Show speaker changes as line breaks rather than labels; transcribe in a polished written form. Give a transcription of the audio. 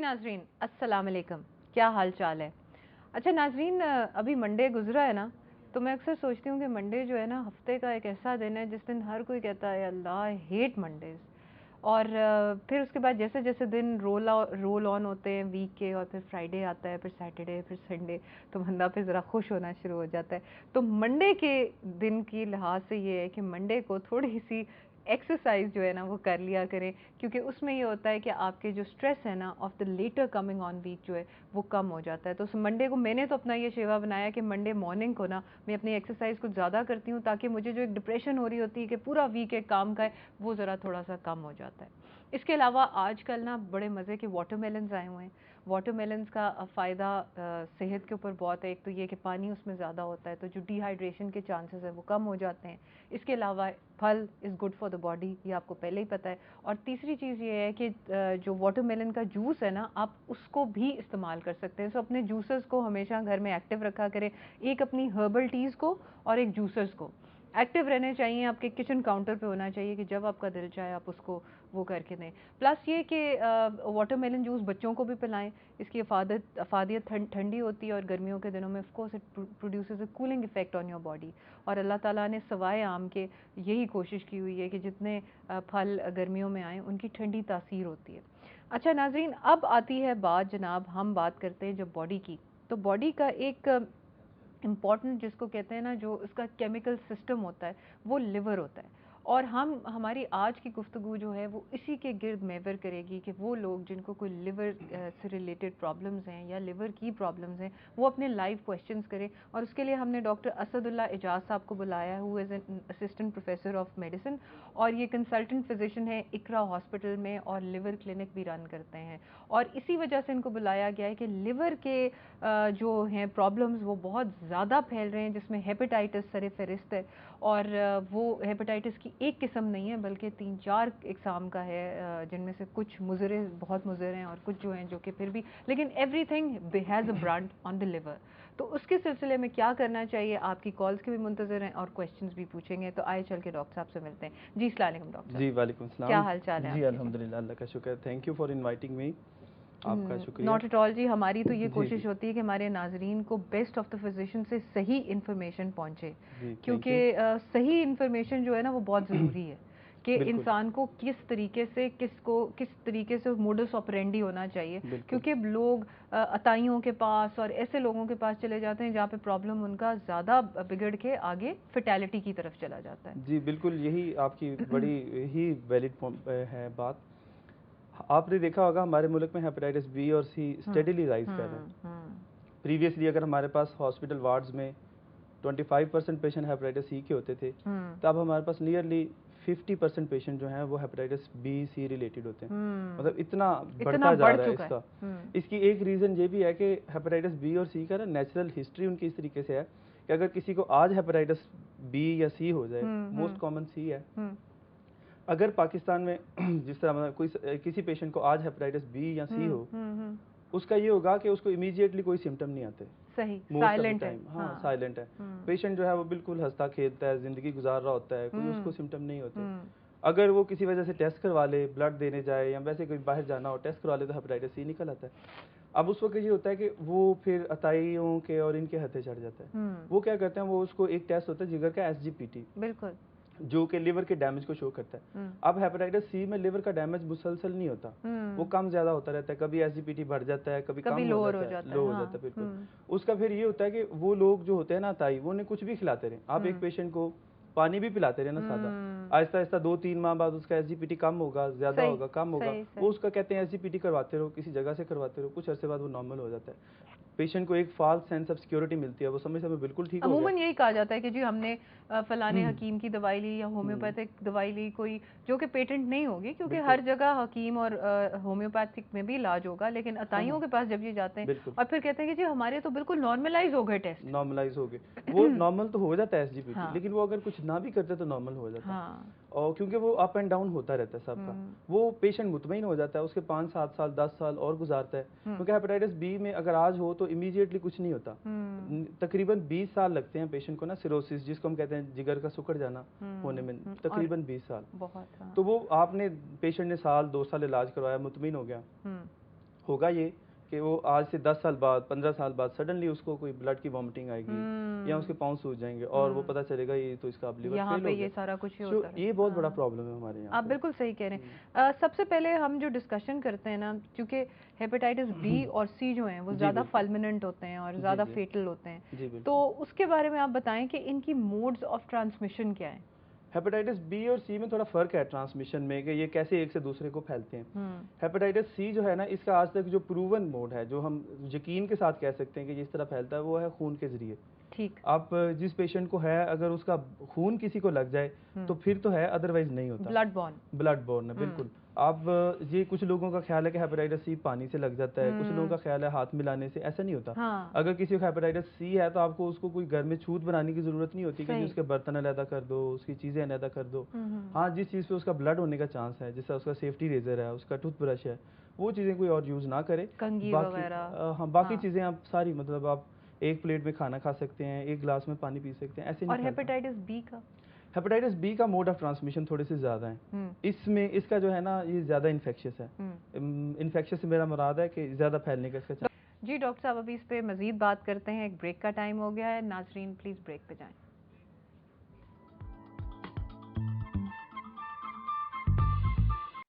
नाजरीन, अस्सलाम वालेकुम। क्या हाल चाल है? अच्छा नाजरीन, अभी मंडे गुजरा है ना, तो मैं अक्सर सोचती हूँ कि मंडे जो है ना, हफ्ते का एक ऐसा दिन है जिस दिन हर कोई कहता है अल्लाह आई हेट मंडेज। और फिर उसके बाद जैसे जैसे दिन रोल ऑन होते हैं वीक के, और फिर फ्राइडे आता है, फिर सैटरडे, फिर संडे, तो बंदा फिर ज़रा खुश होना शुरू हो जाता है। तो मंडे के दिन की लिहाज से ये है कि मंडे को थोड़ी सी एक्सरसाइज जो है ना वो कर लिया करें, क्योंकि उसमें ये होता है कि आपके जो स्ट्रेस है ना of the letter coming on week जो है वो कम हो जाता है। तो उस मंडे को मैंने तो अपना ये शेवा बनाया कि मंडे मॉर्निंग को ना मैं अपनी एक्सरसाइज कुछ ज़्यादा करती हूँ, ताकि मुझे जो एक डिप्रेशन हो रही होती है कि पूरा वीक एक काम का है, वो ज़रा थोड़ा सा कम हो जाता है। इसके अलावा आजकल ना बड़े मज़े के वाटरमेलन्स आए हुए हैं। वाटरमेलन्स का फ़ायदा सेहत के ऊपर बहुत है। एक तो ये कि पानी उसमें ज़्यादा होता है, तो जो डिहाइड्रेशन के चांसेस है वो कम हो जाते हैं। इसके अलावा फल is good for the body, ये आपको पहले ही पता है। और तीसरी चीज़ ये है कि जो वाटरमेलन का जूस है ना, आप उसको भी इस्तेमाल कर सकते हैं। सो अपने जूसर्स को हमेशा घर में एक्टिव रखा करें, एक अपनी हर्बल टीज़ को और एक जूसर्स को एक्टिव रहने चाहिए। आपके किचन काउंटर पे होना चाहिए कि जब आपका दिल चाहे आप उसको वो करके दें। प्लस ये कि वाटरमेलन जूस बच्चों को भी पिलाएं। इसकी अफादियत ठंडी होती है, और गर्मियों के दिनों में of course it produces a cooling effect on your body. और अल्लाह ताला ने सवाए आम के यही कोशिश की हुई है कि जितने फल गर्मियों में आए उनकी ठंडी तासीर होती है। अच्छा नाजरीन, अब आती है बात जनाब, हम बात करते हैं जब बॉडी की, तो बॉडी का एक इम्पॉर्टेंट जिसको कहते हैं ना, जो उसका केमिकल सिस्टम होता है वो लिवर होता है। और हमारी आज की गुफ्तगू जो है वो इसी के गिर्द महवर करेगी कि वो लोग जिनको कोई लिवर से रिलेटेड प्रॉब्लम्स हैं या लिवर की प्रॉब्लम्स हैं, वो अपने लाइव क्वेश्चंस करें। और उसके लिए हमने डॉक्टर असदुल्ला एजाज साहब को बुलाया, who is an assistant professor of medicine, और ये कंसल्टेंट फिजिशियन है इकरा हॉस्पिटल में, और लिवर क्लिनिक भी रन करते हैं। और इसी वजह से इनको बुलाया गया है कि लिवर के जो हैं प्रॉब्लम्स वो बहुत ज़्यादा फैल रहे हैं, जिसमें हेपेटाइटिस सर फहरिस्त है। और वो हेपेटाइटिस की एक किस्म नहीं है बल्कि 3-4 इकसाम का है, जिनमें से कुछ मुज़र बहुत मुज़र हैं, और कुछ जो हैं जो कि फिर भी, लेकिन everything has a brand on the liver. तो उसके सिलसिले में क्या करना चाहिए, आपकी कॉल्स के भी मुंतज़र हैं और क्वेश्चंस भी पूछेंगे। तो आए चल के डॉक्टर साहब से मिलते हैं। जी अस्सलाम वालेकुम डॉक्टर
जी
साहब,
वालेकुम
क्या
सलाम।
हाल चाल है
जी
आपके?
अल्हम्दुलिल्लाह, अल्लाह का शुक्र। Thank you for inviting me. आपका शुक्रिया।
नॉट एट ऑल जी, हमारी तो ये
जी
कोशिश
जी
होती है कि हमारे नाजरीन को बेस्ट ऑफ द फिजिशियन से सही इन्फॉर्मेशन पहुंचे,
जी थैंक
क्योंकि
यू।
सही इन्फॉर्मेशन जो है ना वो बहुत ज़रूरी है कि
बिल्कुल
इंसान को किस तरीके से मोडस ऑपरेंडी होना चाहिए।
बिल्कुल।
क्योंकि लोग अताइयों के पास और ऐसे लोगों के पास चले जाते हैं जहाँ पे प्रॉब्लम उनका ज़्यादा बिगड़ के आगे फिटैलिटी की तरफ चला जाता
जी बिल्कुल, यही आपकी बड़ी ही वैलिड है बात। आपने देखा होगा हमारे मुल्क में हेपेटाइटिस बी और सी स्टेडीली राइज कर रहे हैं। प्रीवियसली अगर हमारे पास हॉस्पिटल वार्ड्स में 25% पेशेंट हेपेटाइटिस सी के होते थे,
हम्म।
तब हमारे पास नियरली 50% पेशेंट जो हैं वो हेपेटाइटिस बी सी रिलेटेड होते हैं। मतलब इतना
इतना
बढ़ता जा
बढ़
रहा है
चुका है।
इसका। इसकी एक रीज़न ये भी है कि हेपेटाइटिस बी और सी का ना नेचुरल हिस्ट्री उनकी इस तरीके से है कि अगर किसी को आज हेपेटाइटिस बी या सी हो जाए, मोस्ट कॉमन सी है, अगर पाकिस्तान में जिस तरह मतलब किसी पेशेंट को आज हेपेटाइटिस बी या सी हो, उसका ये होगा कि उसको इमीडिएटली कोई सिम्टम नहीं आते।
सही,
मोस्ट ऑफ द
साइलेंट है।
टाइम हाँ साइलेंट है। पेशेंट जो है वो बिल्कुल हंसता खेलता है, जिंदगी गुजार रहा होता है, कोई उसको सिम्टम नहीं होते। अगर वो किसी वजह से टेस्ट करवा ले, ब्लड देने जाए या वैसे कोई बाहर जाना हो, टेस्ट करवा ले, तो हेपेटाइटिस सी निकल आता है। अब उस वक्त ये होता है कि वो फिर अताइयों के और इनके हथे चढ़ जाता है। वो क्या करते हैं, वो उसको एक टेस्ट होता है जिगर का SGPT,
बिल्कुल,
जो कि लिवर के डैमेज को शो करता है। अब हेपेटाइटिस सी में लिवर का डैमेज मुसलसल नहीं होता, वो कम ज्यादा होता रहता है। कभी SGPT बढ़ जाता है, कभी कम हो
लोअर हो
जाता है,
जाता
लो
है।
हो
हाँ।
जाता है। बिल्कुल। उसका फिर ये होता है कि वो लोग जो होते हैं ना ताई, वो उन्हें कुछ भी खिलाते रहे। आप एक पेशेंट को पानी भी पिलाते रहे ना सादा, आहिस्ता आहिस्ता 2-3 माह बाद उसका SGPT कम होगा, ज्यादा
सही,
होगा, कम होगा।
सही,
वो
सही।
उसका कहते हैं SGPT करवाते रहो, किसी जगह से करवाते रहो, कुछ अरसे बाद वो नॉर्मल हो जाता है। पेशेंट को एक फॉल्स सेंस ऑफ सिक्योरिटी मिलती है, वो समझ समय बिल्कुल ठीक हो गया।
अमूमन यही कहा जाता है कि जी हमने फलाने हकीम की दवाई ली या होम्योपैथिक दवाई ली, कोई जो कि पेटेंट नहीं होगी, क्योंकि
बिल्कुल।
हर जगह हकीम और होम्योपैथिक में भी इलाज होगा, लेकिन
हाँ
अताइयों
हाँ
के पास जब ये जाते हैं
बिल्कुल
और फिर कहते हैं कि जी हमारे तो बिल्कुल नॉर्मलाइज हो गए टेस्ट।
नॉर्मलाइज हो गए। वो नॉर्मल तो हो जाता है SGPT,
हाँ,
लेकिन वो अगर कुछ ना भी करते तो नॉर्मल हो जाता।
हाँ।
और क्योंकि वो अप एंड डाउन होता रहता है सबका, वो पेशेंट मुतमईन हो जाता है, उसके 5-7 साल 10 साल और गुजारता है। क्योंकि हेपेटाइटिस बी में अगर आज हो तो इमीडिएटली कुछ नहीं होता। तकरीबन 20 साल लगते हैं पेशेंट को ना, सिरोसिस जिसको हम कहते हैं जिगर का सुकड़ जाना होने में,
और
तकरीबन 20 साल।
बहुत, हाँ।
तो वो आपने पेशेंट ने साल 2 साल इलाज करवाया, मुतमईन हो गया, होगा ये कि वो आज से 10 साल बाद 15 साल बाद सडनली उसको कोई ब्लड की वॉमिटिंग आएगी या उसके पाँव सूज जाएंगे और वो पता चलेगा ये तो इसका अब लिवर
यहाँ
फेल
पे
हो
ये
गया।
सारा कुछ ही
So,
होता है।
ये बहुत बड़ा प्रॉब्लम है हमारे यहाँ
आप
पे।
बिल्कुल सही कह रहे हैं। सबसे पहले हम जो डिस्कशन करते हैं ना, क्योंकि हेपेटाइटिस बी और सी जो हैं वो
जी,
ज़्यादा
बिल्कुल।
फल्मिनेंट होते हैं और
जी,
ज़्यादा
जी।
फेटल होते हैं,
जी बिल्कुल।
तो उसके बारे में आप बताएं कि इनकी मोड्स ऑफ ट्रांसमिशन क्या है।
हेपेटाइटिस बी और सी में थोड़ा फर्क है ट्रांसमिशन में कि ये कैसे एक से दूसरे को फैलते हैं। हेपेटाइटिस सी जो है ना, इसका आज तक जो प्रूवन मोड है, जो हम यकीन के साथ कह सकते हैं कि जिस तरह फैलता है, वो है खून के जरिए।
ठीक।
आप जिस पेशेंट को है, अगर उसका खून किसी को लग जाए तो फिर तो है, अदरवाइज नहीं होता। ब्लड बॉर्न है, बिल्कुल। आप ये कुछ लोगों का ख्याल है कि हेपेटाइटिस सी पानी से लग जाता है, कुछ लोगों का ख्याल है हाथ मिलाने से, ऐसा नहीं होता।
हाँ।
अगर किसी को हेपेटाइटिस सी है तो आपको उसको कोई घर में छूत बनाने की जरूरत नहीं होती कि जी उसके बर्तन अलहदा कर दो, उसकी चीजें अलहदा कर दो। हाँ, जिस चीज़ पे उसका ब्लड होने का चांस है, जैसे उसका सेफ्टी रेजर है, उसका टूथब्रश है, वो चीज़ें कोई और यूज़ ना करे।
कंघी
बाकी
वगैरह।
हाँ, बाकी चीज़ें आप सारी, मतलब आप एक प्लेट में खाना खा सकते हैं, एक गिलास में पानी पी सकते हैं, ऐसे नहीं।
और हेपेटाइटिस बी का?
हेपेटाइटिस बी का मोड ऑफ ट्रांसमिशन थोड़े से ज़्यादा है। इसमें इसका जो है ना, ये ज़्यादा इन्फेक्शियस है। इन्फेक्शियस से मेरा मुराद है कि ज़्यादा फैलने का इसका।
जी डॉक्टर साहब, अभी इस पे मज़ीद बात करते हैं, एक ब्रेक का टाइम हो गया है। नाजरीन प्लीज़ ब्रेक पे जाएं।